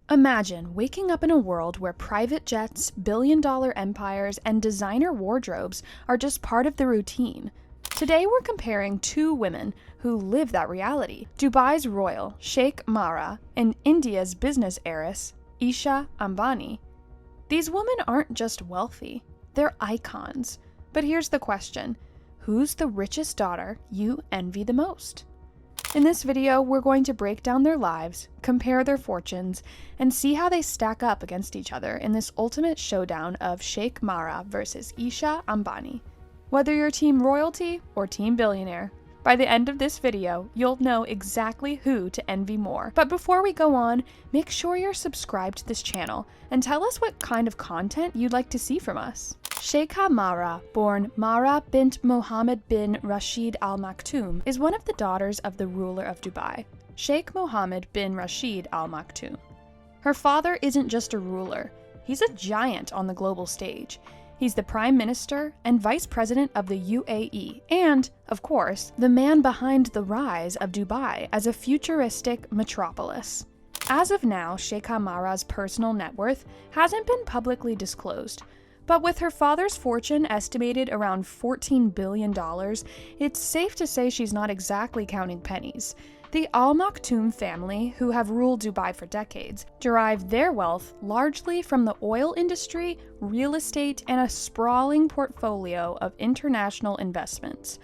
Imagine waking up in a world where private jets, billion-dollar empires, and designer wardrobes are just part of the routine. Today we're comparing two women who live that reality: Dubai's royal, Sheikh Mahra, and India's business heiress, Isha Ambani. These women aren't just wealthy, they're icons. But here's the question: who's the richest daughter you envy the most? In this video, we're going to break down their lives, compare their fortunes, and see how they stack up against each other in this ultimate showdown of Sheikh Mahra versus Isha Ambani. Whether you're team royalty or team billionaire, by the end of this video, you'll know exactly who to envy more. But before we go on, make sure you're subscribed to this channel and tell us what kind of content you'd like to see from us. Sheikha Mahra, born Mahra bint Mohammed bin Rashid Al Maktoum, is one of the daughters of the ruler of Dubai, Sheikh Mohammed bin Rashid Al Maktoum. Her father isn't just a ruler, he's a giant on the global stage. He's the Prime Minister and Vice President of the UAE, and, of course, the man behind the rise of Dubai as a futuristic metropolis. As of now, Sheikha Mahra's personal net worth hasn't been publicly disclosed, but with her father's fortune estimated around $14 billion, it's safe to say she's not exactly counting pennies. The Al Maktoum family, who have ruled Dubai for decades, derive their wealth largely from the oil industry, real estate, and a sprawling portfolio of international investments.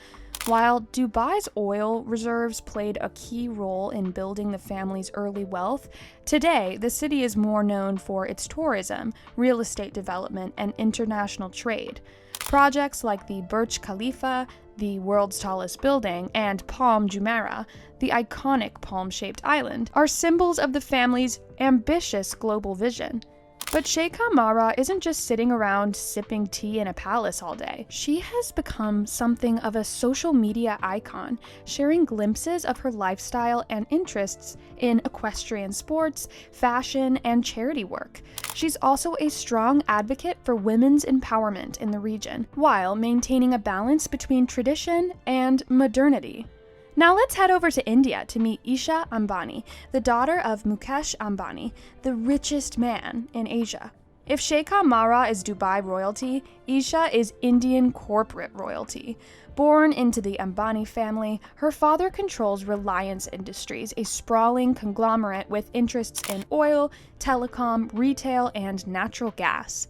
While Dubai's oil reserves played a key role in building the family's early wealth, today the city is more known for its tourism, real estate development, and international trade. Projects like the Burj Khalifa, the world's tallest building, and Palm Jumeirah, the iconic palm-shaped island, are symbols of the family's ambitious global vision. But Sheikha Mahra isn't just sitting around sipping tea in a palace all day. She has become something of a social media icon, sharing glimpses of her lifestyle and interests in equestrian sports, fashion, and charity work. She's also a strong advocate for women's empowerment in the region, while maintaining a balance between tradition and modernity. Now let's head over to India to meet Isha Ambani, the daughter of Mukesh Ambani, the richest man in Asia. If Sheikha Mahra is Dubai royalty, Isha is Indian corporate royalty. Born into the Ambani family, her father controls Reliance Industries, a sprawling conglomerate with interests in oil, telecom, retail, and natural gas.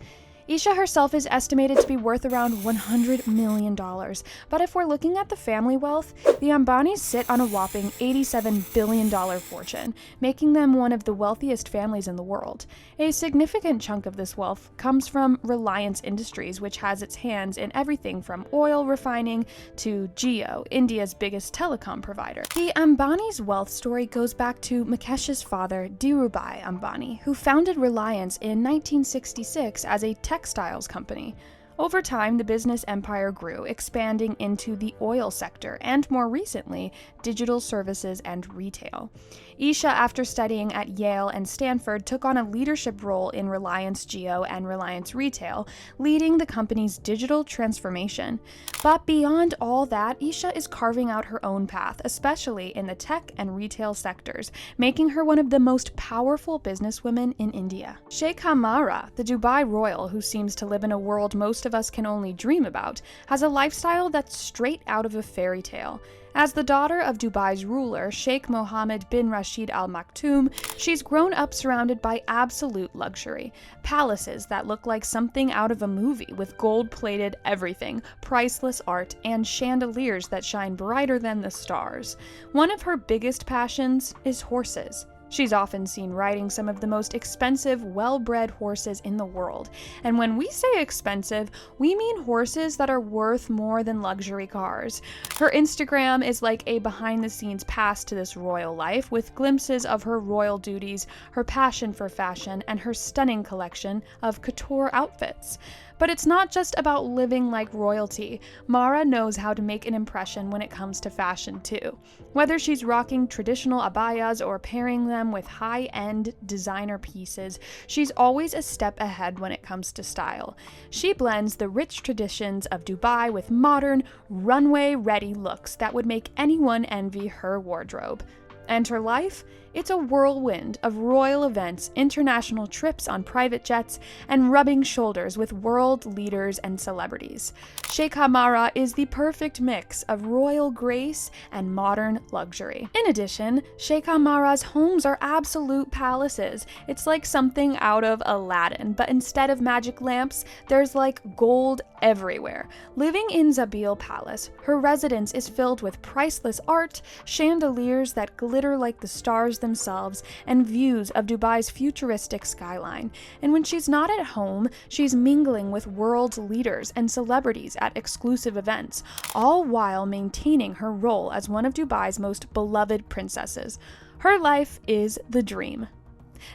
Isha herself is estimated to be worth around $100 million, but if we're looking at the family wealth, the Ambanis sit on a whopping $87 billion fortune, making them one of the wealthiest families in the world. A significant chunk of this wealth comes from Reliance Industries, which has its hands in everything from oil refining to Jio, India's biggest telecom provider. The Ambani's wealth story goes back to Mukesh's father, Dhirubhai Ambani, who founded Reliance in 1966 as a textiles company. Over time, the business empire grew, expanding into the oil sector and, more recently, digital services and retail. Isha, after studying at Yale and Stanford, took on a leadership role in Reliance Jio and Reliance Retail, leading the company's digital transformation. But beyond all that, Isha is carving out her own path, especially in the tech and retail sectors, making her one of the most powerful businesswomen in India. Sheikha Mahra, the Dubai royal who seems to live in a world most of us can only dream about, has a lifestyle that's straight out of a fairy tale. As the daughter of Dubai's ruler, Sheikh Mohammed bin Rashid Al Maktoum, she's grown up surrounded by absolute luxury. Palaces that look like something out of a movie, with gold-plated everything, priceless art, and chandeliers that shine brighter than the stars. One of her biggest passions is horses. She's often seen riding some of the most expensive, well-bred horses in the world. And when we say expensive, we mean horses that are worth more than luxury cars. Her Instagram is like a behind-the-scenes pass to this royal life, with glimpses of her royal duties, her passion for fashion, and her stunning collection of couture outfits. But it's not just about living like royalty. Mahra knows how to make an impression when it comes to fashion too. Whether she's rocking traditional abayas or pairing them with high-end designer pieces, she's always a step ahead when it comes to style. She blends the rich traditions of Dubai with modern, runway-ready looks that would make anyone envy her wardrobe. And her life? It's a whirlwind of royal events, international trips on private jets, and rubbing shoulders with world leaders and celebrities. Sheikha Mahra is the perfect mix of royal grace and modern luxury. In addition, Sheikha Mahra's homes are absolute palaces. It's like something out of Aladdin, but instead of magic lamps, there's like gold everywhere. Living in Zabil Palace, her residence is filled with priceless art, chandeliers that glitter like the stars themselves, and views of Dubai's futuristic skyline. And when she's not at home, she's mingling with world leaders and celebrities at exclusive events, all while maintaining her role as one of Dubai's most beloved princesses. Her life is the dream.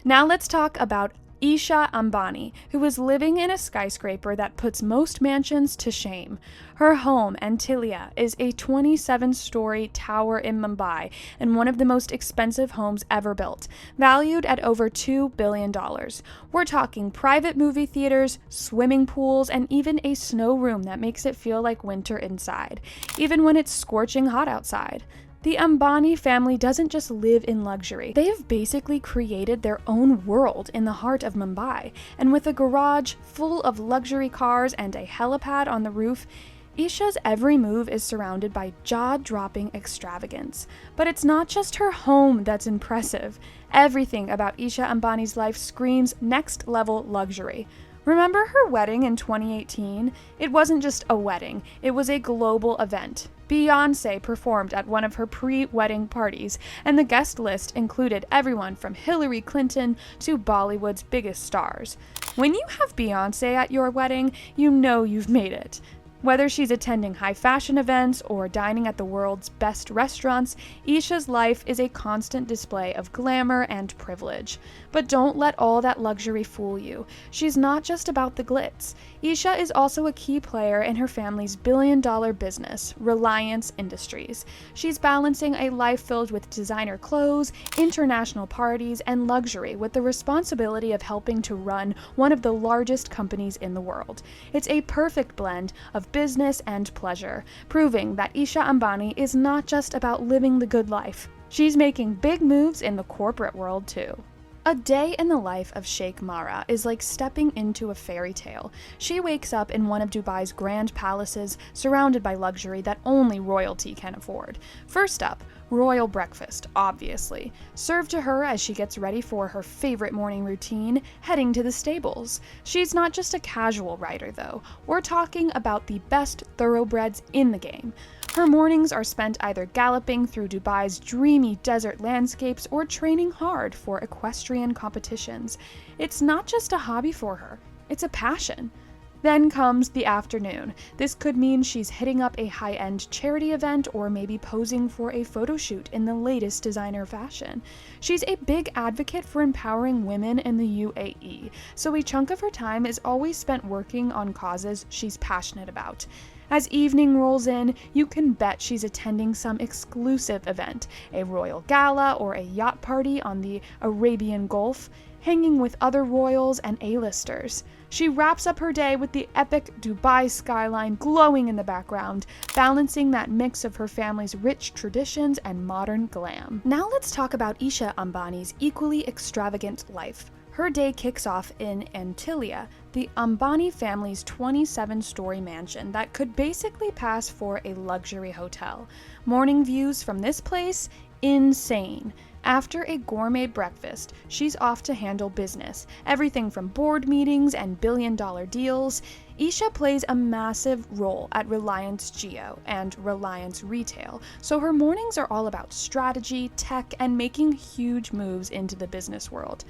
Now let's talk about Isha Ambani, who is living in a skyscraper that puts most mansions to shame. Her home, Antilia, is a 27-story tower in Mumbai and one of the most expensive homes ever built, valued at over $2 billion. We're talking private movie theaters, swimming pools, and even a snow room that makes it feel like winter inside, even when it's scorching hot outside. The Ambani family doesn't just live in luxury. They have basically created their own world in the heart of Mumbai, and with a garage full of luxury cars and a helipad on the roof, Isha's every move is surrounded by jaw-dropping extravagance. But it's not just her home that's impressive. Everything about Isha Ambani's life screams next-level luxury. Remember her wedding in 2018? It wasn't just a wedding, it was a global event. Beyoncé performed at one of her pre-wedding parties, and the guest list included everyone from Hillary Clinton to Bollywood's biggest stars. When you have Beyoncé at your wedding, you know you've made it. Whether she's attending high-fashion events or dining at the world's best restaurants, Isha's life is a constant display of glamour and privilege. But don't let all that luxury fool you. She's not just about the glitz. Isha is also a key player in her family's billion-dollar business, Reliance Industries. She's balancing a life filled with designer clothes, international parties, and luxury with the responsibility of helping to run one of the largest companies in the world. It's a perfect blend of business and pleasure, proving that Isha Ambani is not just about living the good life. She's making big moves in the corporate world too. A day in the life of Sheikh Mahra is like stepping into a fairy tale. She wakes up in one of Dubai's grand palaces, surrounded by luxury that only royalty can afford. First up, royal breakfast, obviously, served to her as she gets ready for her favorite morning routine, heading to the stables. She's not just a casual rider, though. We're talking about the best thoroughbreds in the game. Her mornings are spent either galloping through Dubai's dreamy desert landscapes or training hard for equestrian competitions. It's not just a hobby for her, it's a passion. Then comes the afternoon. This could mean she's hitting up a high-end charity event or maybe posing for a photo shoot in the latest designer fashion. She's a big advocate for empowering women in the UAE, so a chunk of her time is always spent working on causes she's passionate about. As evening rolls in, you can bet she's attending some exclusive event, a royal gala or a yacht party on the Arabian Gulf, hanging with other royals and A-listers. She wraps up her day with the epic Dubai skyline glowing in the background, balancing that mix of her family's rich traditions and modern glam. Now let's talk about Isha Ambani's equally extravagant life. Her day kicks off in Antilia, the Ambani family's 27-story mansion that could basically pass for a luxury hotel. Morning views from this place? Insane. After a gourmet breakfast, she's off to handle business, everything from board meetings and billion-dollar deals. Isha plays a massive role at Reliance Jio and Reliance Retail, so her mornings are all about strategy, tech, and making huge moves into the business world.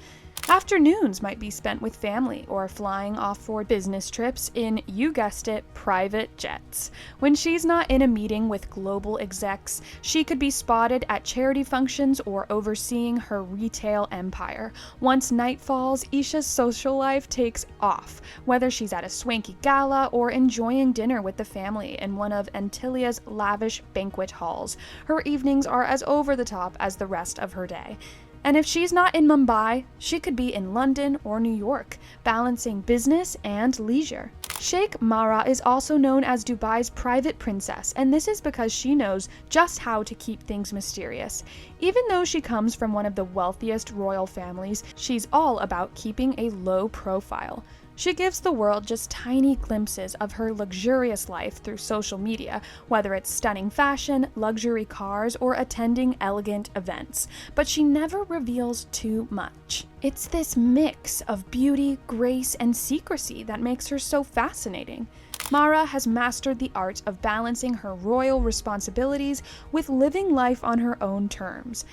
Afternoons might be spent with family or flying off for business trips in, you guessed it, private jets. When she's not in a meeting with global execs, she could be spotted at charity functions or overseeing her retail empire. Once night falls, Isha's social life takes off, whether she's at a swanky gala or enjoying dinner with the family in one of Antilia's lavish banquet halls. Her evenings are as over the top as the rest of her day. And if she's not in Mumbai, she could be in London or New York, balancing business and leisure. Sheikh Mahra is also known as Dubai's private princess, and this is because she knows just how to keep things mysterious. Even though she comes from one of the wealthiest royal families, she's all about keeping a low profile. She gives the world just tiny glimpses of her luxurious life through social media, whether it's stunning fashion, luxury cars, or attending elegant events. But she never reveals too much. It's this mix of beauty, grace, and secrecy that makes her so fascinating. Mahra has mastered the art of balancing her royal responsibilities with living life on her own terms,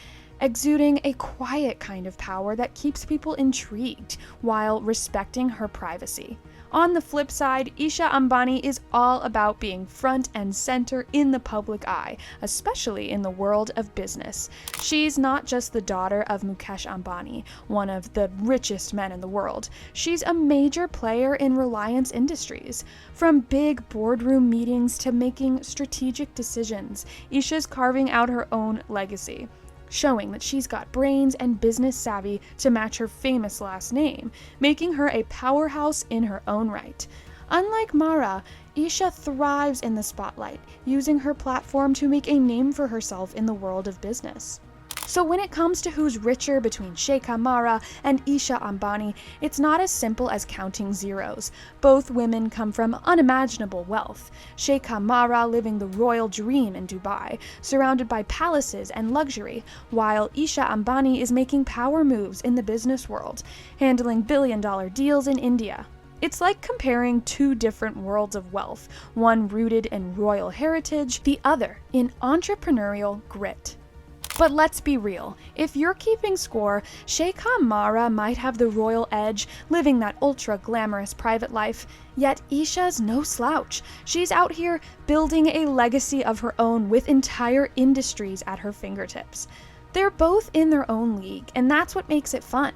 exuding a quiet kind of power that keeps people intrigued while respecting her privacy. On the flip side, Isha Ambani is all about being front and center in the public eye, especially in the world of business. She's not just the daughter of Mukesh Ambani, one of the richest men in the world. She's a major player in Reliance Industries. From big boardroom meetings to making strategic decisions, Isha's carving out her own legacy, showing that she's got brains and business savvy to match her famous last name, making her a powerhouse in her own right. Unlike Mahra, Isha thrives in the spotlight, using her platform to make a name for herself in the world of business. So when it comes to who's richer between Sheikha Mahra and Isha Ambani, it's not as simple as counting zeros. Both women come from unimaginable wealth. Sheikha Mahra living the royal dream in Dubai, surrounded by palaces and luxury, while Isha Ambani is making power moves in the business world, handling billion-dollar deals in India. It's like comparing two different worlds of wealth, one rooted in royal heritage, the other in entrepreneurial grit. But let's be real, if you're keeping score, Sheikha Mahra might have the royal edge, living that ultra-glamorous private life, yet Isha's no slouch. She's out here building a legacy of her own with entire industries at her fingertips. They're both in their own league, and that's what makes it fun.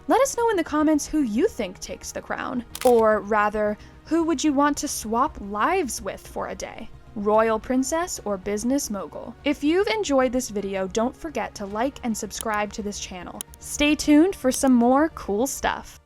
Let us know in the comments who you think takes the crown. Or rather, who would you want to swap lives with for a day? Royal princess or business mogul? If you've enjoyed this video, don't forget to like and subscribe to this channel. Stay tuned for some more cool stuff.